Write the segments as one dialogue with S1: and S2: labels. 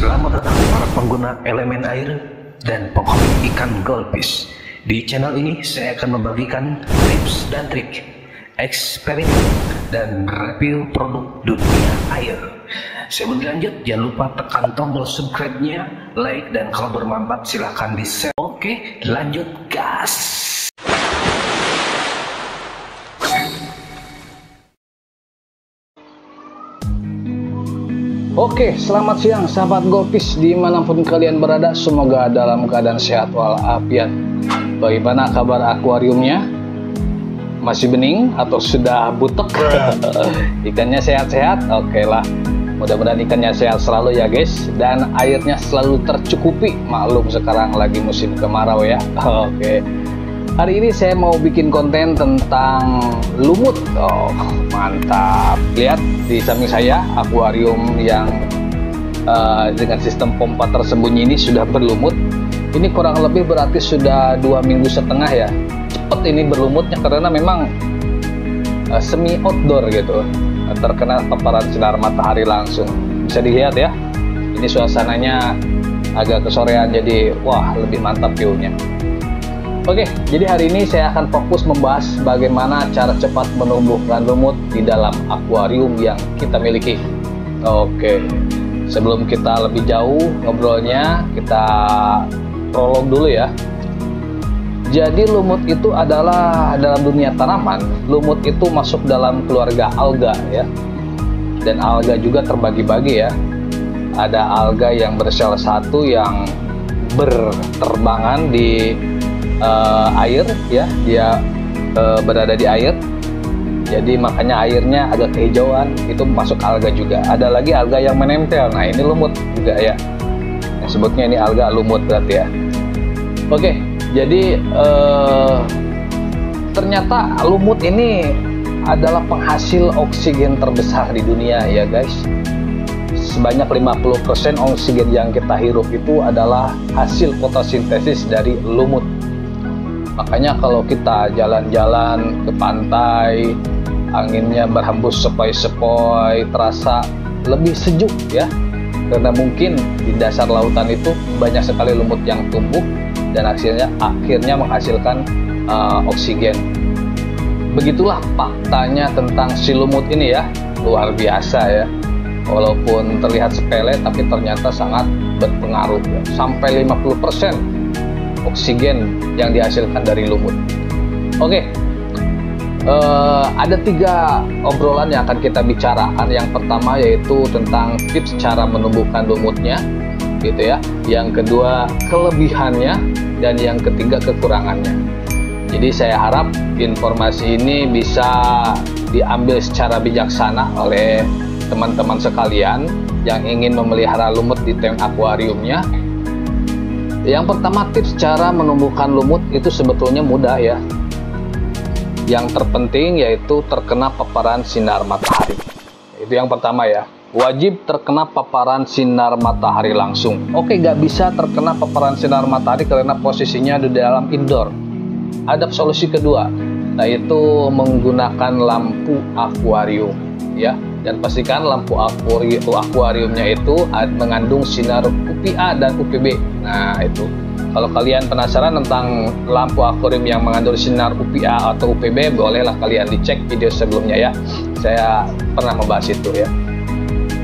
S1: Selamat datang para pengguna elemen air dan penghobi ikan goldfish. Di channel ini saya akan membagikan tips dan trik, eksperimen, dan review produk dunia air. Sebelum lanjut, jangan lupa tekan tombol subscribe-nya, like, dan kalau bermanfaat silahkan di-share. Oke, lanjut gas.
S2: Oke, selamat siang sahabat goldfish dimanapun kalian berada. Semoga dalam keadaan sehat walafiat. Bagaimana kabar akuariumnya? Masih bening atau sudah butek? Ikannya sehat-sehat? Oke lah, mudah-mudahan ikannya sehat selalu ya guys. Dan airnya selalu tercukupi. Maklum sekarang lagi musim kemarau ya. Oke, hari ini saya mau bikin konten tentang lumut. Oh, mantap. Lihat di samping saya akuarium yang dengan sistem pompa tersembunyi ini sudah berlumut. Ini kurang lebih berarti sudah 2,5 minggu ya. Cepet ini berlumutnya karena memang semi outdoor gitu, terkena paparan sinar matahari langsung. Bisa dilihat ya, ini suasananya agak kesorean, jadi wah lebih mantap view-nya. Oke, jadi hari ini saya akan fokus membahas bagaimana cara cepat menumbuhkan lumut di dalam akuarium yang kita miliki. Oke, sebelum kita lebih jauh ngobrolnya, kita prolog dulu ya. Jadi lumut itu adalah dalam dunia tanaman, lumut itu masuk dalam keluarga alga ya. Dan alga juga terbagi-bagi ya. Ada alga yang bersel satu yang berterbangan di air ya, dia berada di air, jadi makanya airnya agak kehijauan, itu masuk alga juga. Ada lagi alga yang menempel, nah ini lumut juga ya, yang sebutnya ini alga lumut berarti ya. Oke, jadi ternyata lumut ini adalah penghasil oksigen terbesar di dunia ya guys. Sebanyak 50% oksigen yang kita hirup itu adalah hasil fotosintesis dari lumut. Makanya kalau kita jalan-jalan ke pantai, anginnya berhembus sepoi-sepoi, terasa lebih sejuk ya. Karena mungkin di dasar lautan itu banyak sekali lumut yang tumbuh dan akhirnya menghasilkan oksigen. Begitulah faktanya tentang si lumut ini ya, luar biasa ya. Walaupun terlihat sepele tapi ternyata sangat berpengaruh ya. Sampai 50% oksigen yang dihasilkan dari lumut. Oke, ada 3 obrolan yang akan kita bicarakan. Yang pertama yaitu tentang tips cara menumbuhkan lumutnya, gitu ya. Yang kedua kelebihannya, dan yang ketiga kekurangannya. Jadi saya harap informasi ini bisa diambil secara bijaksana oleh teman-teman sekalian yang ingin memelihara lumut di tank akuariumnya. Yang pertama, tips cara menumbuhkan lumut itu sebetulnya mudah ya. Yang terpenting yaitu terkena paparan sinar matahari. Itu yang pertama ya. Wajib terkena paparan sinar matahari langsung. Oke, nggak bisa terkena paparan sinar matahari karena posisinya di dalam indoor. Ada solusi kedua, yaitu menggunakan lampu akuarium ya. Dan pastikan lampu akuariumnya itu mengandung sinar UVA dan UVB. Nah itu, kalau kalian penasaran tentang lampu akuarium yang mengandung sinar UVA atau UVB, bolehlah kalian dicek video sebelumnya ya. Saya pernah membahas itu ya.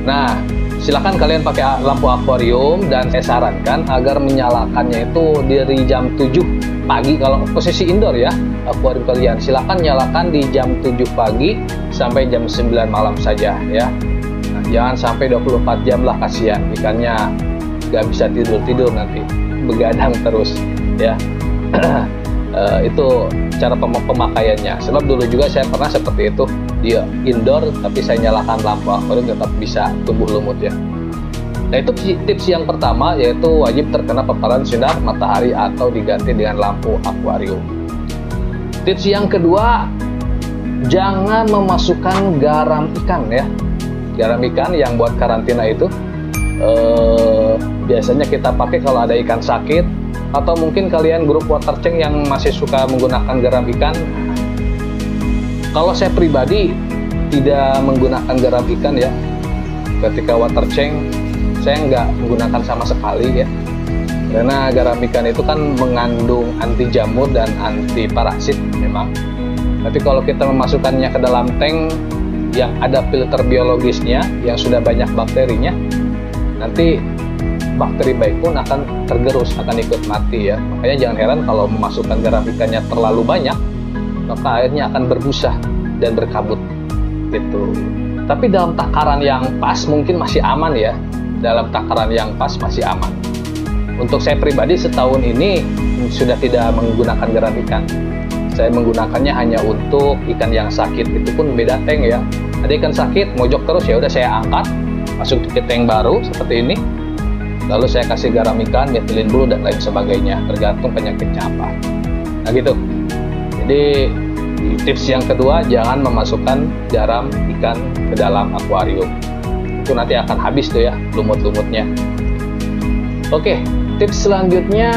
S2: Nah, silakan kalian pakai lampu akuarium, dan saya sarankan agar menyalakannya itu dari jam 7 pagi kalau posisi indoor ya. Akuarium kalian silakan nyalakan di jam 7 pagi sampai jam 9 malam saja ya. Nah, jangan sampai 24 jam lah, kasihan ikannya nggak bisa tidur nanti, begadang terus ya. Itu cara pemakaiannya. Sebab dulu juga saya pernah seperti itu, dia indoor tapi saya nyalakan lampu akuarium tetap bisa tumbuh lumut ya. Nah itu tips yang pertama, yaitu wajib terkena paparan sinar matahari atau diganti dengan lampu akuarium. Tips yang kedua, jangan memasukkan garam ikan ya. Garam ikan yang buat karantina itu biasanya kita pakai kalau ada ikan sakit, atau mungkin kalian grup water tank yang masih suka menggunakan garam ikan. Kalau saya pribadi tidak menggunakan garam ikan ya. Ketika water tank saya nggak menggunakan sama sekali ya, karena garam ikan itu kan mengandung anti jamur dan anti parasit memang. Tapi kalau kita memasukkannya ke dalam tank yang ada filter biologisnya, yang sudah banyak bakterinya, nanti bakteri baik pun akan tergerus, akan ikut mati ya. Makanya jangan heran kalau memasukkan garam ikannya terlalu banyak, maka airnya akan berbusa dan berkabut gitu. Tapi dalam takaran yang pas mungkin masih aman ya. Dalam takaran yang pas masih aman. Untuk saya pribadi setahun ini sudah tidak menggunakan garam ikan. Saya menggunakannya hanya untuk ikan yang sakit, itu pun beda tank ya. Ada ikan sakit mojok terus, ya udah saya angkat, masuk ke tank baru seperti ini. Lalu saya kasih garam ikan, metilin blue dan lain sebagainya, tergantung penyakitnya apa. Nah gitu. Jadi tips yang kedua, jangan memasukkan garam ikan ke dalam akuarium. Itu nanti akan habis tuh ya lumut-lumutnya. Oke, tips selanjutnya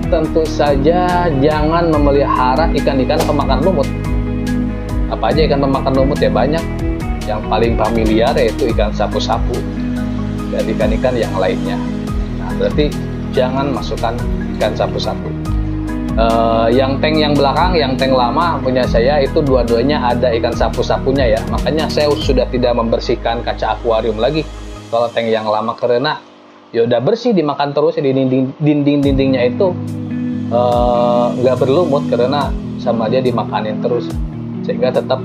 S2: tentu saja jangan memelihara ikan-ikan pemakan lumut. Apa aja ikan pemakan lumut ya, banyak. Yang paling familiar yaitu ikan sapu-sapu dan ikan-ikan yang lainnya. Nah, berarti jangan masukkan ikan sapu-sapu. Yang tank yang belakang, yang tank lama punya saya itu dua-duanya ada ikan sapu-sapunya ya. Makanya saya sudah tidak membersihkan kaca akuarium lagi kalau tank yang lama, karena ya udah bersih, dimakan terus di dinding-dindingnya itu nggak berlumut karena sama dia dimakanin terus, sehingga tetap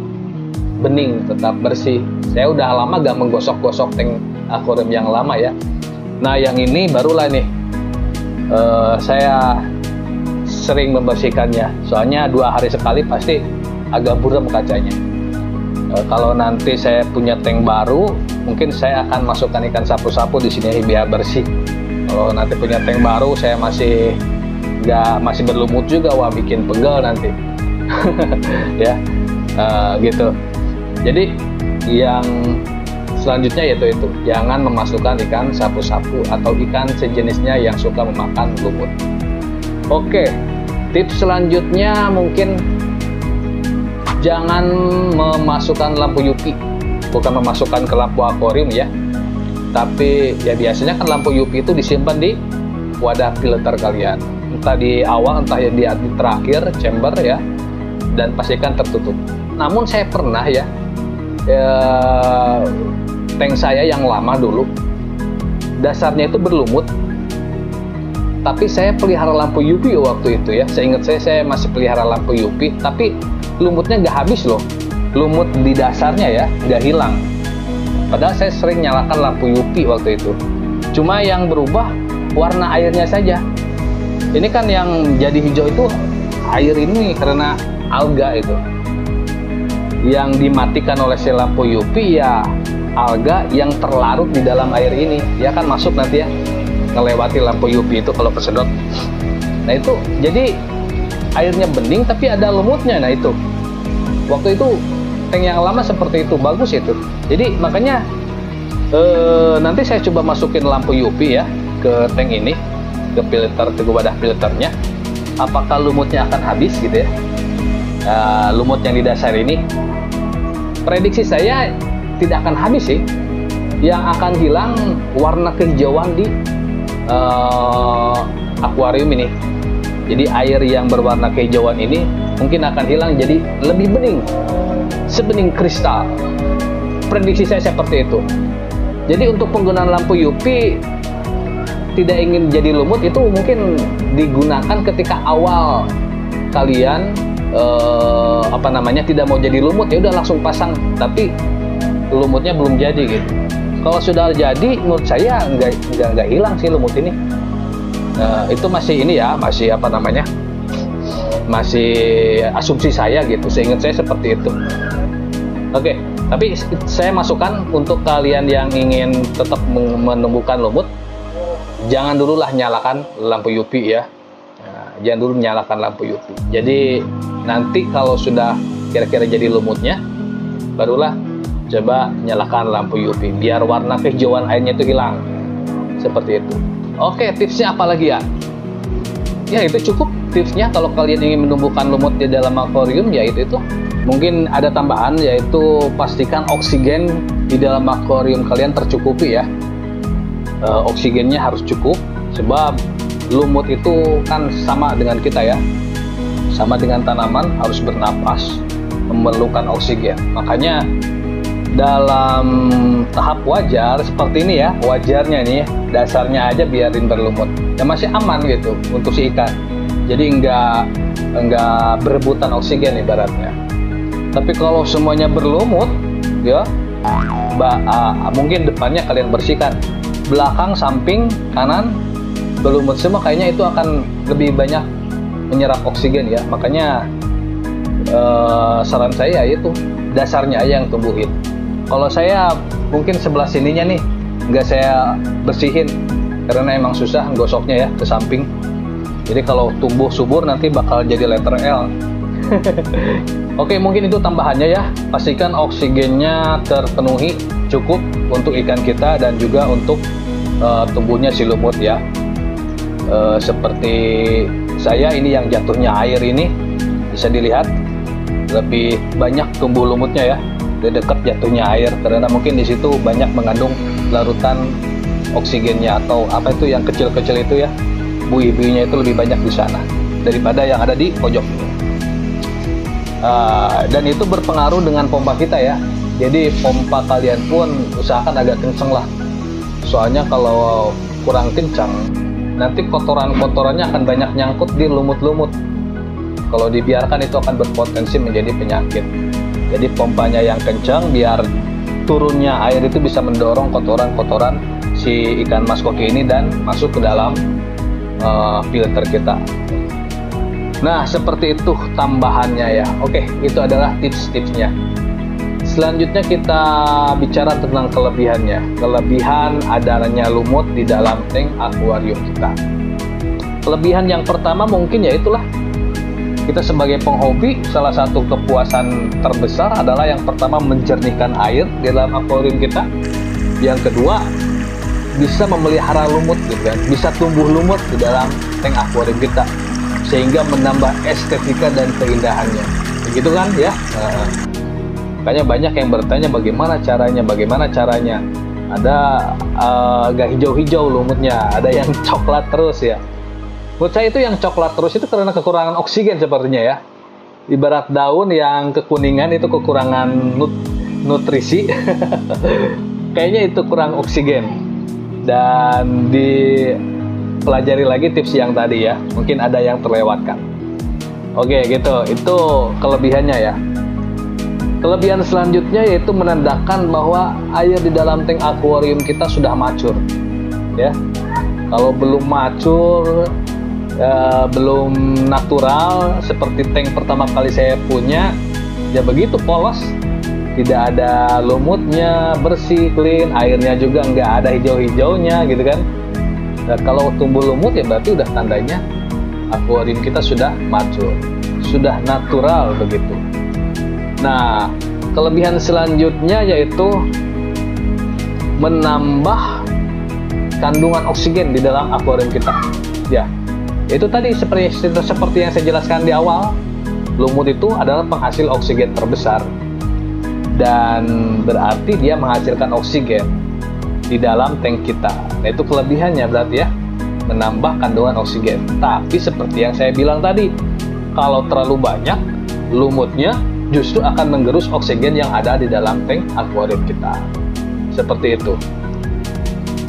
S2: bening, tetap bersih. Saya udah lama gak menggosok-gosok tank akuarium yang lama ya. Nah yang ini barulah nih saya sering membersihkannya, soalnya 2 hari sekali pasti agak buram kacanya. Kalau nanti saya punya tank baru, mungkin saya akan masukkan ikan sapu-sapu di sini biar bersih. Kalau nanti punya tank baru saya masih berlumut juga, wah bikin pegel nanti. Ya gitu. Jadi yang selanjutnya yaitu itu, jangan memasukkan ikan sapu-sapu atau ikan sejenisnya yang suka memakan lumut. Oke, tips selanjutnya mungkin jangan memasukkan lampu UV. Bukan memasukkan ke lampu akuarium ya, tapi ya biasanya kan lampu UV itu disimpan di wadah filter kalian, entah di awal entah di terakhir chamber ya, dan pastikan tertutup. Namun saya pernah ya, tank saya yang lama dulu dasarnya itu berlumut, tapi saya pelihara lampu UV waktu itu ya. Saya ingat saya masih pelihara lampu UV, tapi lumutnya nggak habis loh. Lumut di dasarnya ya nggak hilang, padahal saya sering nyalakan lampu UV waktu itu. Cuma yang berubah warna airnya saja. Ini kan yang jadi hijau itu air ini karena alga itu. Yang dimatikan oleh si lampu UV ya alga yang terlarut di dalam air ini. Dia kan masuk nanti ya, ngelewati lampu UV itu kalau kesedot. Nah itu jadi airnya bening tapi ada lumutnya. Nah itu waktu itu tank yang lama seperti itu, bagus itu. Jadi makanya nanti saya coba masukin lampu UV ya ke tank ini, ke filter, ke wadah filternya. Apakah lumutnya akan habis gitu ya? Lumut yang di dasar ini, prediksi saya tidak akan habis sih. Yang akan hilang warna kehijauan di akuarium ini. Jadi air yang berwarna kehijauan ini mungkin akan hilang, jadi lebih bening, sebening kristal. Prediksi saya seperti itu. Jadi untuk penggunaan lampu UV tidak ingin jadi lumut itu mungkin digunakan ketika awal kalian tidak mau jadi lumut, ya udah langsung pasang, tapi lumutnya belum jadi gitu. Kalau sudah jadi, menurut saya nggak hilang sih lumut ini. Itu masih ini ya, masih asumsi saya gitu. Seingat saya seperti itu. Oke, tapi saya masukkan untuk kalian yang ingin tetap menumbuhkan lumut, jangan dululah nyalakan lampu UV ya. Jangan dulu nyalakan lampu UV. Jadi nanti kalau sudah kira-kira jadi lumutnya, barulah coba nyalakan lampu UV biar warna kehijauan airnya itu hilang. Seperti itu. Oke, tipsnya apa lagi ya? Ya itu cukup tipsnya. Kalau kalian ingin menumbuhkan lumut di dalam akuarium, ya itu. Mungkin ada tambahan, yaitu pastikan oksigen di dalam akuarium kalian tercukupi ya. oksigennya harus cukup, sebab lumut itu kan sama dengan kita ya, sama dengan tanaman, harus bernapas, memerlukan oksigen. Makanya dalam tahap wajar seperti ini ya, wajarnya nih ya, dasarnya aja biarin berlumut ya, masih aman gitu untuk si ikan. Jadi enggak berebutan oksigen ibaratnya. Tapi kalau semuanya berlumut ya, mungkin depannya kalian bersihkan, belakang, samping, kanan berlumut semua, kayaknya itu akan lebih banyak menyerap oksigen ya. Makanya saran saya itu dasarnya aja yang tumbuhin. Kalau saya mungkin sebelah sininya nih nggak saya bersihin karena emang susah gosoknya ya ke samping. Jadi kalau tumbuh subur nanti bakal jadi letter L. Oke, mungkin itu tambahannya ya. Pastikan oksigennya terpenuhi cukup untuk ikan kita dan juga untuk tumbuhnya si lumut ya. Seperti saya ini yang jatuhnya air ini bisa dilihat lebih banyak tumbuh lumutnya ya, di dekat jatuhnya air, karena mungkin di situ banyak mengandung larutan oksigennya atau apa itu yang kecil-kecil itu ya, buih-buihnya itu lebih banyak di sana daripada yang ada di pojok. Dan itu berpengaruh dengan pompa kita ya. Jadi pompa kalian pun usahakan agak kenceng lah, soalnya kalau kurang kencang nanti kotoran-kotorannya akan banyak nyangkut di lumut-lumut. Kalau dibiarkan itu akan berpotensi menjadi penyakit. Jadi pompanya yang kencang biar turunnya air itu bisa mendorong kotoran-kotoran si ikan mas koki ini dan masuk ke dalam filter kita. Nah, seperti itu tambahannya ya. Oke, itu adalah tips-tipsnya. Selanjutnya kita bicara tentang kelebihannya. Kelebihan adanya lumut di dalam tank akuarium kita. Kelebihan yang pertama mungkin ya itulah, kita sebagai penghobi, salah satu kepuasan terbesar adalah yang pertama menjernihkan air di dalam akuarium kita. Yang kedua, bisa memelihara lumut gitu kan, bisa tumbuh lumut di dalam tank akuarium kita sehingga menambah estetika dan keindahannya. Begitu kan ya? Makanya banyak yang bertanya bagaimana caranya. Ada agak hijau-hijau lumutnya, ada yang coklat terus ya. Menurut saya itu yang coklat terus itu karena kekurangan oksigen sepertinya ya. Ibarat daun yang kekuningan itu kekurangan nutrisi. Kayaknya itu kurang oksigen. Dan dipelajari lagi tips yang tadi ya. Mungkin ada yang terlewatkan. Oke gitu, itu kelebihannya ya. Kelebihan selanjutnya yaitu menandakan bahwa air di dalam tank akuarium kita sudah mature. Ya. Kalau belum mature, belum natural seperti tank pertama kali saya punya, ya begitu polos, tidak ada lumutnya, bersih, clean, airnya juga nggak ada hijau-hijaunya gitu kan. Nah, kalau tumbuh lumut ya berarti udah tandanya akuarium kita sudah mature, sudah natural begitu. Nah, kelebihan selanjutnya yaitu menambah kandungan oksigen di dalam akuarium kita. Ya, itu tadi seperti yang saya jelaskan di awal, lumut itu adalah penghasil oksigen terbesar dan berarti dia menghasilkan oksigen di dalam tank kita. Nah, itu kelebihannya berarti ya, menambah kandungan oksigen. Tapi seperti yang saya bilang tadi, kalau terlalu banyak, lumutnya justru akan menggerus oksigen yang ada di dalam tank akuarium kita. Seperti itu.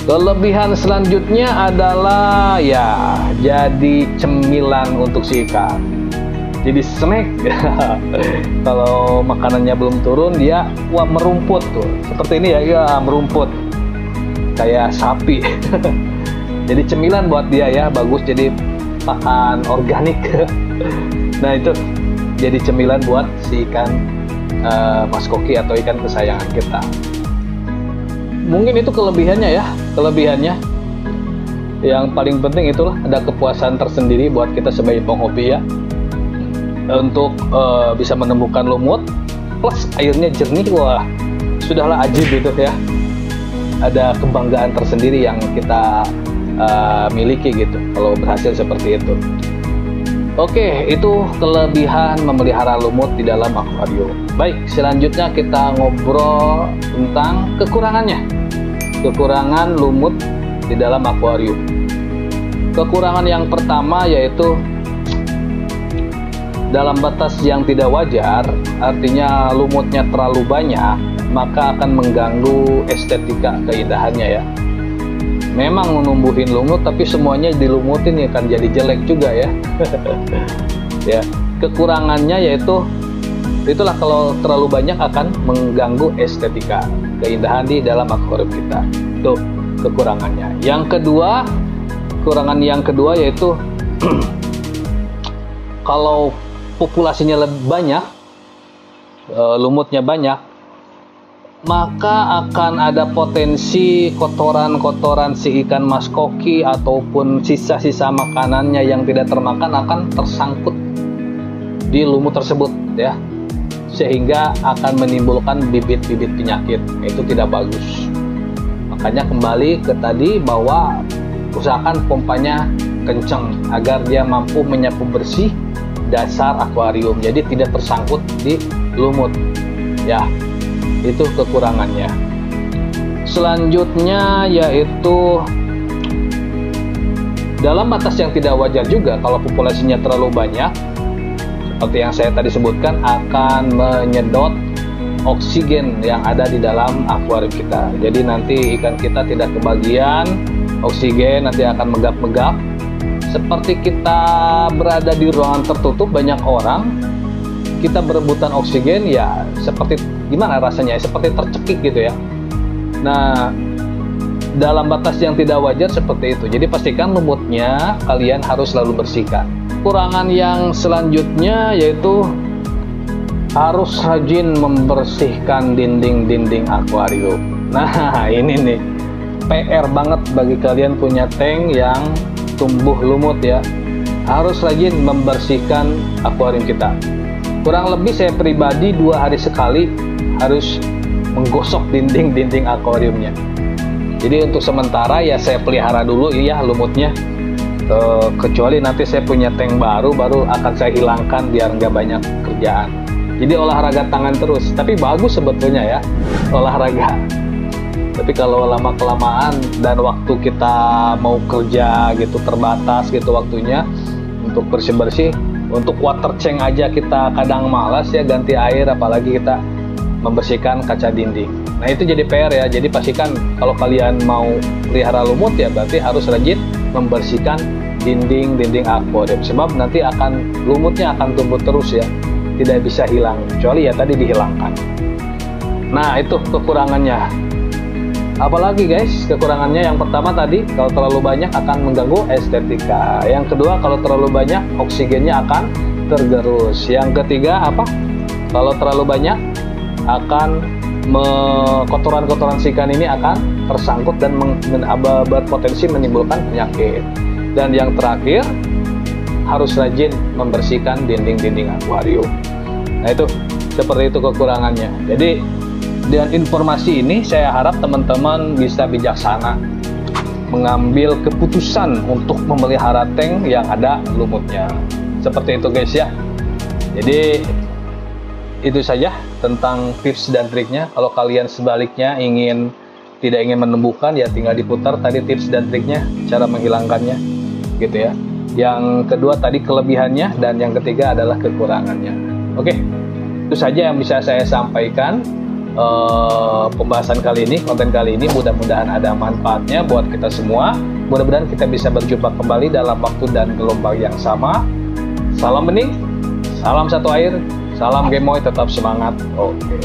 S2: Kelebihan selanjutnya adalah ya jadi cemilan untuk si ikan. Jadi snack. Kalau makanannya belum turun dia merumput tuh. Seperti ini ya merumput. Kayak sapi. Jadi cemilan buat dia ya, bagus jadi pakan organik. Nah, itu jadi cemilan buat si ikan mas koki atau ikan kesayangan kita. Mungkin itu kelebihannya ya, kelebihannya. Yang paling penting itulah ada kepuasan tersendiri buat kita sebagai penghobi ya, untuk bisa menemukan lumut plus airnya jernih. Wah, sudahlah ajib itu ya. Ada kebanggaan tersendiri yang kita miliki gitu kalau berhasil seperti itu. Oke, itu kelebihan memelihara lumut di dalam akuarium. Baik, selanjutnya kita ngobrol tentang kekurangannya. Kekurangan lumut di dalam akuarium. Kekurangan yang pertama yaitu dalam batas yang tidak wajar, artinya lumutnya terlalu banyak, maka akan mengganggu estetika keindahannya ya. Memang menumbuhin lumut, tapi semuanya dilumutin ya kan jadi jelek juga ya. Ya, kekurangannya yaitu itulah kalau terlalu banyak akan mengganggu estetika keindahan di dalam akuarium kita. Itu kekurangannya. Yang kedua, kekurangan yang kedua yaitu kalau populasinya lebih banyak, lumutnya banyak, maka akan ada potensi kotoran-kotoran si ikan mas koki ataupun sisa-sisa makanannya yang tidak termakan akan tersangkut di lumut tersebut ya, sehingga akan menimbulkan bibit-bibit penyakit. Itu tidak bagus. Makanya kembali ke tadi bahwa usahakan pompanya kencang agar dia mampu menyapu bersih dasar akuarium, jadi tidak tersangkut di lumut ya. Itu kekurangannya. Selanjutnya yaitu dalam batas yang tidak wajar juga, kalau populasinya terlalu banyak, seperti yang saya tadi sebutkan, akan menyedot oksigen yang ada di dalam akuarium kita. Jadi nanti ikan kita tidak kebagian oksigen, nanti akan megap-megap. Seperti kita berada di ruangan tertutup banyak orang, kita berebutan oksigen ya, seperti gimana rasanya, seperti tercekik gitu ya. Nah, dalam batas yang tidak wajar seperti itu, jadi pastikan lumutnya kalian harus selalu bersihkan. Kurangan yang selanjutnya yaitu harus rajin membersihkan dinding-dinding akuarium. Nah, ini nih PR banget bagi kalian punya tank yang tumbuh lumut ya. Harus rajin membersihkan akuarium kita. Kurang lebih saya pribadi 2 hari sekali harus menggosok dinding-dinding akuariumnya. Jadi untuk sementara ya saya pelihara dulu ya lumutnya. Kecuali nanti saya punya tank baru akan saya hilangkan biar nggak banyak kerjaan. Jadi olahraga tangan terus. Tapi bagus sebetulnya ya olahraga. Tapi kalau lama-kelamaan dan waktu kita mau kerja gitu terbatas gitu waktunya untuk bersih-bersih, untuk water change aja kita kadang malas ya ganti air, apalagi kita membersihkan kaca dinding. Nah itu jadi PR ya. Jadi pastikan kalau kalian mau pelihara lumut ya berarti harus rajin membersihkan dinding-dinding akuarium, sebab nanti lumutnya akan tumbuh terus ya, tidak bisa hilang kecuali ya tadi dihilangkan. Nah itu kekurangannya. Apalagi guys kekurangannya, yang pertama tadi kalau terlalu banyak akan mengganggu estetika. Yang kedua kalau terlalu banyak oksigennya akan tergerus. Yang ketiga apa? Kalau terlalu banyak akan kotoran-kotoran ikan ini akan tersangkut dan berpotensi menimbulkan penyakit. Dan yang terakhir harus rajin membersihkan dinding-dinding akuarium. Nah itu seperti itu kekurangannya. Jadi dengan informasi ini saya harap teman-teman bisa bijaksana mengambil keputusan untuk memelihara tank yang ada lumutnya. Seperti itu guys ya. Jadi itu saja tentang tips dan triknya. Kalau kalian sebaliknya tidak ingin menumbuhkan ya tinggal diputar tadi tips dan triknya, cara menghilangkannya gitu ya. Yang kedua tadi kelebihannya, dan yang ketiga adalah kekurangannya. Oke, itu saja yang bisa saya sampaikan. Pembahasan kali ini, konten kali ini mudah-mudahan ada manfaatnya buat kita semua. Mudah-mudahan kita bisa berjumpa kembali dalam waktu dan gelombang yang sama. Salam bening, salam satu air, salam gemoy, tetap semangat. Oke.